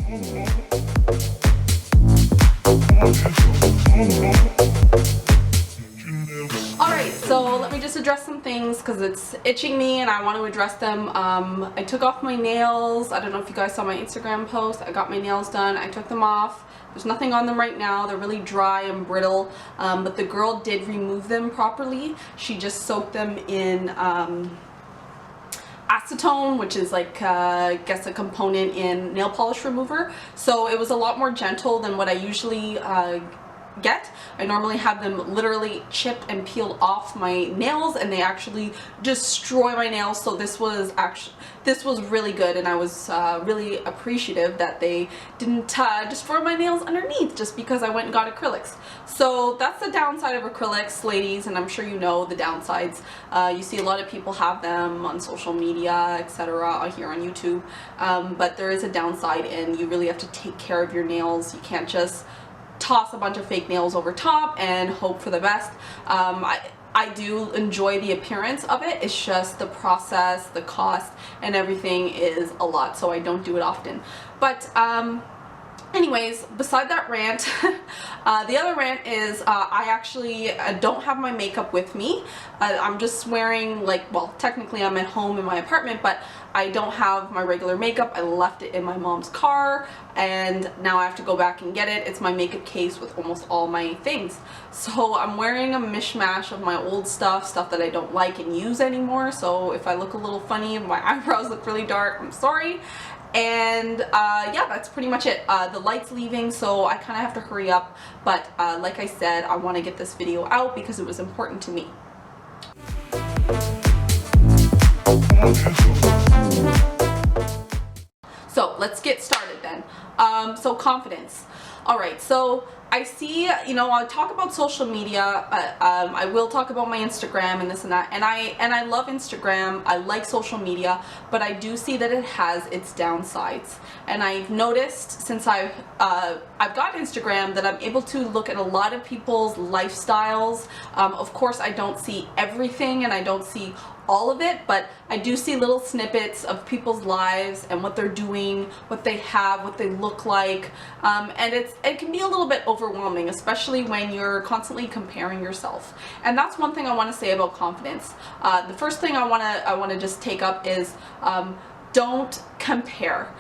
Alright, so let me just address some things because it's itching me and I want to address them. I took off my nails. I don't know if you guys saw my Instagram post. I got my nails done. I took them off. There's nothing on them right now. They're really dry and brittle, but the girl did remove them properly. She just soaked them in acetone, which is like I guess a component in nail polish remover. So it was a lot more gentle than what I usually get. I normally have them literally chipped and peeled off my nails and they actually destroy my nails. So this was really good, and I was really appreciative that they didn't destroy my nails underneath just because I went and got acrylics. So that's the downside of acrylics, ladies, and I'm sure you know the downsides. You see a lot of people have them on social media, etc., here on YouTube, but there is a downside and you really have to take care of your nails. You can't just toss a bunch of fake nails over top and hope for the best. I do enjoy the appearance of it. It's just the process, the cost, and everything is a lot, so I don't do it often. But anyways, beside that rant, the other rant is I actually don't have my makeup with me. I'm just wearing, like, well, technically I'm at home in my apartment, but I don't have my regular makeup. I left it in my mom's car and now I have to go back and get it. It's my makeup case with almost all my things. So I'm wearing a mishmash of my old stuff that I don't like and use anymore. So if I look a little funny and my eyebrows look really dark, I'm sorry. And yeah, that's pretty much it. The light's leaving, so I kind of have to hurry up, but like I said, I want to get this video out because it was important to me. So let's get started then. So confidence. Alright, so I see, you know, I talk about social media, I will talk about my Instagram and this and that, and I love Instagram, I like social media, but I do see that it has its downsides. And I've noticed since I've got Instagram that I'm able to look at a lot of people's lifestyles. Of course, I don't see everything and I don't see all of it, but I do see little snippets of people's lives and what they're doing, what they have, what they look like, and it can be a little bit overwhelming, especially when you're constantly comparing yourself. And that's one thing I want to say about confidence. The first thing I want to just take up is don't compare.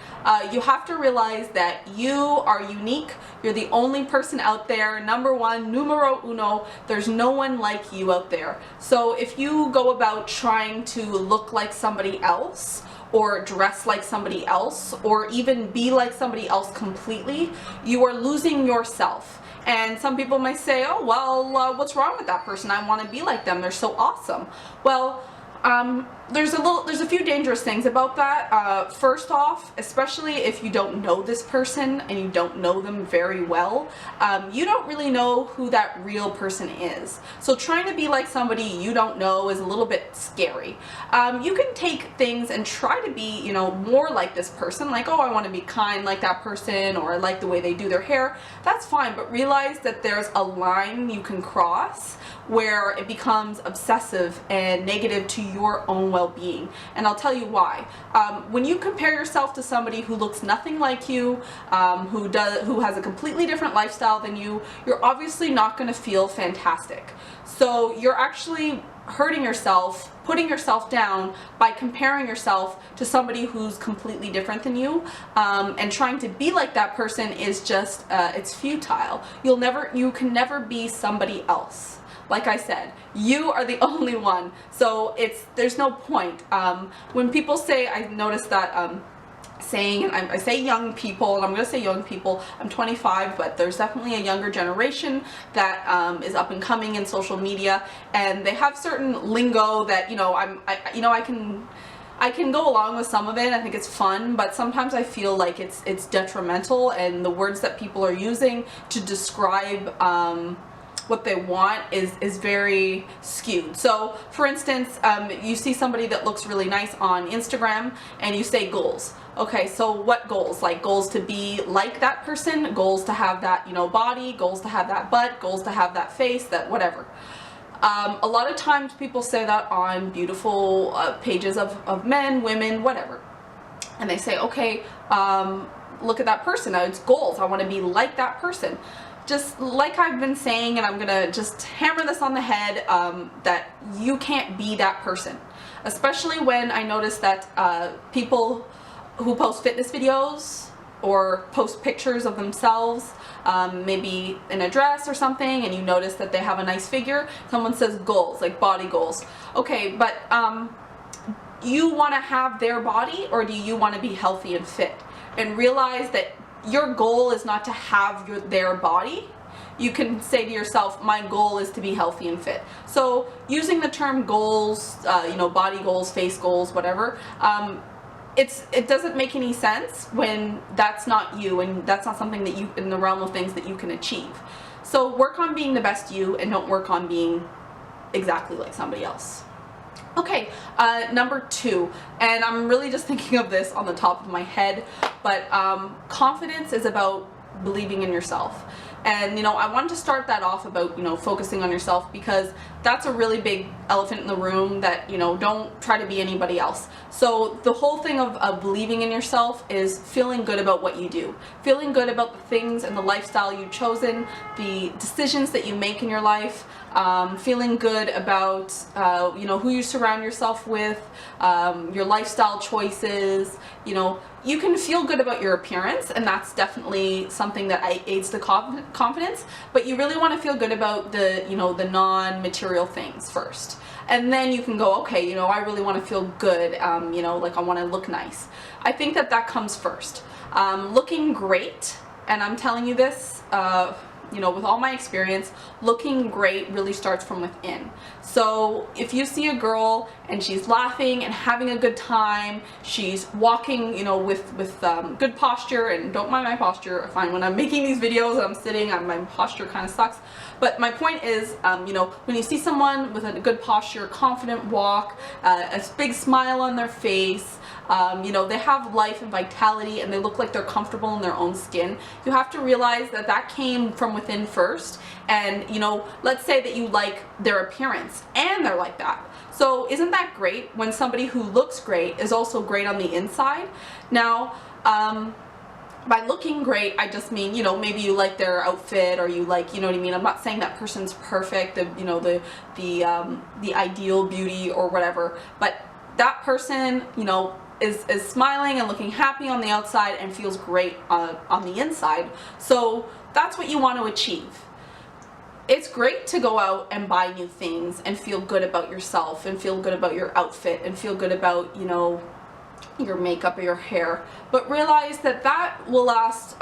You have to realize that you are unique. You're the only person out there. Number one, numero uno. There's no one like you out there. So if you go about trying to look like somebody else, or dress like somebody else, or even be like somebody else completely, you are losing yourself. And some people might say, oh, well, what's wrong with that person? I want to be like them. They're so awesome. Well, there's a few dangerous things about that. First off, especially if you don't know this person and you don't know them very well, you don't really know who that real person is. So trying to be like somebody you don't know is a little bit scary. You can take things and try to be, you know, more like this person, like, oh, I want to be kind like that person, or I like the way they do their hair. That's fine, but realize that there's a line you can cross where it becomes obsessive and negative to your own well-being. And I'll tell you why. When you compare yourself to somebody who looks nothing like you, who has a completely different lifestyle than you, you're obviously not going to feel fantastic. So you're actually hurting yourself, putting yourself down by comparing yourself to somebody who's completely different than you, and trying to be like that person is just, it's futile. You can never be somebody else. Like I said, you are the only one, so there's no point. When people say, I noticed that saying, and I say young people, and I'm going to say young people, I'm 25, but there's definitely a younger generation that is up and coming in social media, and they have certain lingo that, you know, I can go along with some of it. I think it's fun, but sometimes I feel like it's detrimental, and the words that people are using to describe what they want is very skewed. So for instance, you see somebody that looks really nice on Instagram and you say goals. Okay, so what goals? Like goals to be like that person, goals to have that, you know, body, goals to have that butt, goals to have that face, that whatever. A lot of times people say that on beautiful pages of men, women, whatever. And they say, okay, look at that person. It's goals. I want to be like that person. Just like I've been saying, and I'm gonna just hammer this on the head, that you can't be that person. Especially when I notice that people who post fitness videos or post pictures of themselves, maybe in a dress or something, and you notice that they have a nice figure, someone says goals, like body goals. Okay, but you want to have their body, or do you want to be healthy and fit? And realize that your goal is not to have their body. You can say to yourself, my goal is to be healthy and fit. So using the term goals, body goals, face goals, whatever, it doesn't make any sense when that's not you, and that's not something that you, in the realm of things that you can achieve. So work on being the best you, and don't work on being exactly like somebody else. Okay, number 2, and I'm really just thinking of this on the top of my head, but confidence is about believing in yourself. And I wanted to start that off about focusing on yourself, because that's a really big elephant in the room, that don't try to be anybody else. So the whole thing of believing in yourself is feeling good about what you do, feeling good about the things and the lifestyle you've chosen, the decisions that you make in your life, feeling good about who you surround yourself with, your lifestyle choices. You can feel good about your appearance, and that's definitely something that aids the confidence, but you really want to feel good about the the non-material things first, and then you can go, okay, I really want to feel good, like I want to look nice. I think that comes first. Looking great, and I'm telling you this, with all my experience, looking great really starts from within. So if you see a girl and she's laughing and having a good time, she's walking, with good posture, and don't mind my posture. I find when I'm making these videos, I'm sitting, my posture kind of sucks. But my point is, when you see someone with a good posture, confident walk, a big smile on their face, they have life and vitality, and they look like they're comfortable in their own skin, you have to realize that came from within first. And let's say that you like their appearance and they're like that. So isn't that great when somebody who looks great is also great on the inside? Now, by looking great, I just mean, maybe you like their outfit, or you like, what I mean? I'm not saying that person's perfect, the ideal beauty or whatever, but that person, is smiling and looking happy on the outside and feels great on the inside. So that's what you want to achieve. It's great to go out and buy new things and feel good about yourself, and feel good about your outfit, and feel good about, your makeup or your hair, but realize that will last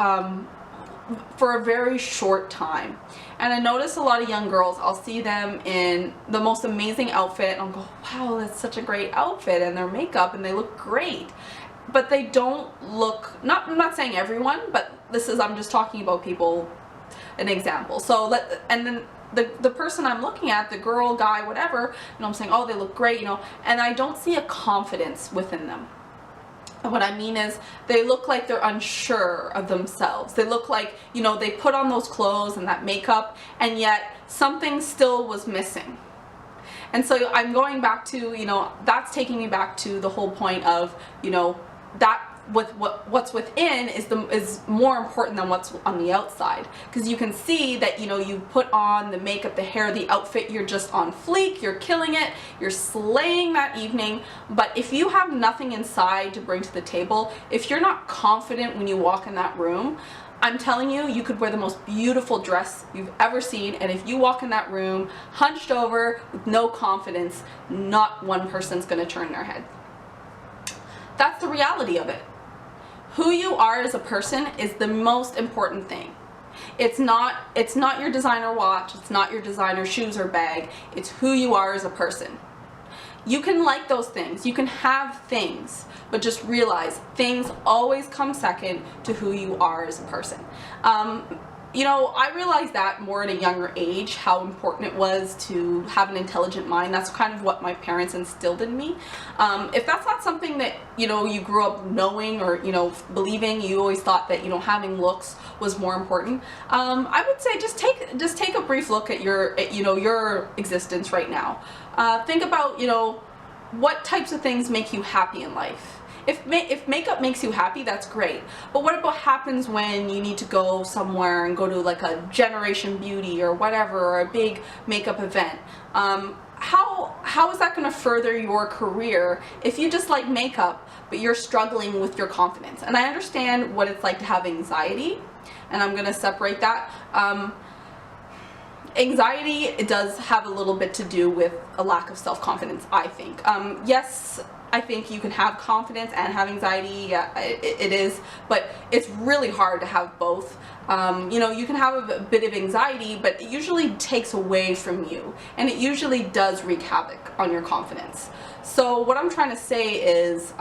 for a very short time. And I notice a lot of young girls, I'll see them in the most amazing outfit, and I'll go, wow, that's such a great outfit, and their makeup, and they look great, but they don't look, I'm not saying everyone, but I'm just talking about people, an example. So and then the person I'm looking at, the girl, guy, whatever, I'm saying, oh, they look great, and I don't see a confidence within them. And what I mean is, they look like they're unsure of themselves. They look like, they put on those clothes and that makeup, and yet something still was missing. And so I'm going back to, that's taking me back to the whole point of, that what's within is more important than what's on the outside, because you can see that you put on the makeup, the hair, the outfit, you're just on fleek, you're killing it, you're slaying that evening. But if you have nothing inside to bring to the table, if you're not confident when you walk in that room, I'm telling you, you could wear the most beautiful dress you've ever seen, and if you walk in that room hunched over with no confidence, not one person's going to turn their head. That's the reality of it. Who you are as a person is the most important thing. It's not your designer watch, it's not your designer shoes or bag, it's who you are as a person. You can like those things, you can have things, but just realize things always come second to who you are as a person. I realized that more at a younger age, how important it was to have an intelligent mind. That's kind of what my parents instilled in me. If that's not something that, you grew up knowing or, believing, you always thought that, having looks was more important, I would say just take a brief look at your existence right now. Think about, what types of things make you happy in life. if makeup makes you happy, that's great. But what about happens when you need to go somewhere and go to like a Generation Beauty or whatever, or a big makeup event? How is that going to further your career if you just like makeup but you're struggling with your confidence? And I understand what it's like to have anxiety, and I'm going to separate that. Anxiety, it does have a little bit to do with a lack of self-confidence, I think. Yes, I think you can have confidence and have anxiety. Yeah, it is, but it's really hard to have both. You know, you can have a bit of anxiety, but it usually takes away from you, and it usually does wreak havoc on your confidence. So what I'm trying to say is,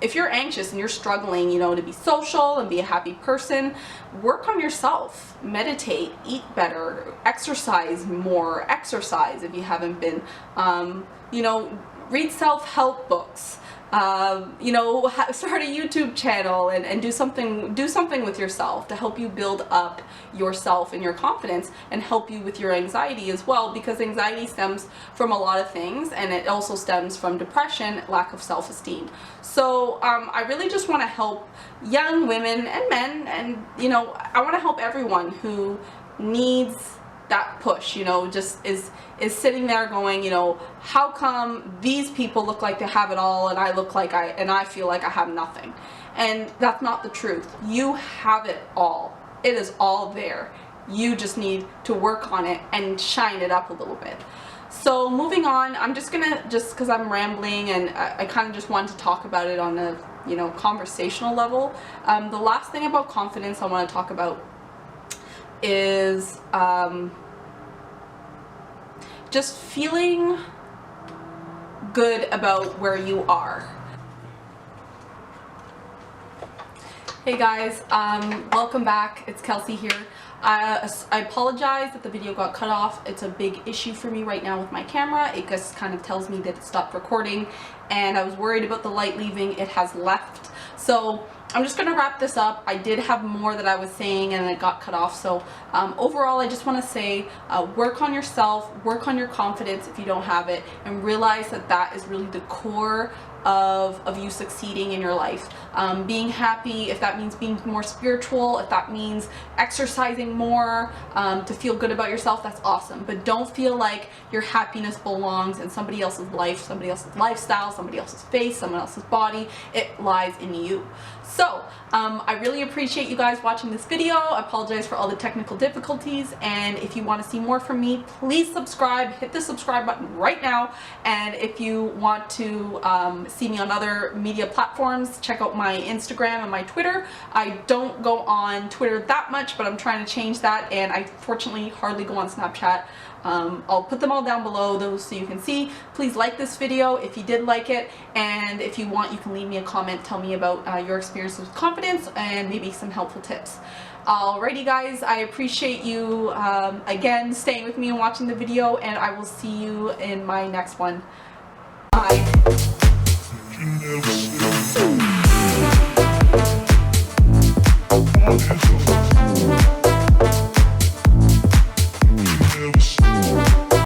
if you're anxious and you're struggling, you know, to be social and be a happy person, work on yourself, meditate, eat better, exercise more, exercise if you haven't been, you know, read self-help books, you know, start a YouTube channel and do something with yourself to help you build up yourself and your confidence, and help you with your anxiety as well, because anxiety stems from a lot of things, and it also stems from depression, lack of self-esteem. So I really just want to help young women and men, and you know, I want to help everyone who needs that push, you know, just is sitting there going, you know, how come these people look like they have it all and I look like I feel like I have nothing? And that's not the truth. You have it all. It is all there. You just need to work on it and shine it up a little bit. So moving on, I'm just gonna, just because I'm rambling and I kind of just wanted to talk about it on a, you know, conversational level. The last thing about confidence I want to talk about is just feeling good about where you are. Hey guys, welcome back. It's Kelsey here. I apologize that the video got cut off. It's a big issue for me right now with my camera. It just kind of tells me that it stopped recording, and I was worried about the light leaving. It has left. So I'm just going to wrap this up. I did have more that I was saying and it got cut off. So overall, I just want to say work on yourself, work on your confidence if you don't have it, and realize that that is really the core of you succeeding in your life. Being happy, if that means being more spiritual, if that means exercising more to feel good about yourself, that's awesome. But don't feel like your happiness belongs in somebody else's life, somebody else's lifestyle, somebody else's face, someone else's body. It lies in you. So I really appreciate you guys watching this video. I apologize for all the technical difficulties, and if you want to see more from me, please subscribe. Hit the subscribe button right now. And if you want to see me on other media platforms, check out my Instagram and my Twitter. I don't go on Twitter that much, but I'm trying to change that, and I fortunately hardly go on Snapchat. I'll put them all down below those so you can see. Please like this video if you did like it, and if you want, you can leave me a comment, tell me about your experience with confidence and maybe some helpful tips. Alrighty guys, I appreciate you again staying with me and watching the video, and I will see you in my next one. Bye.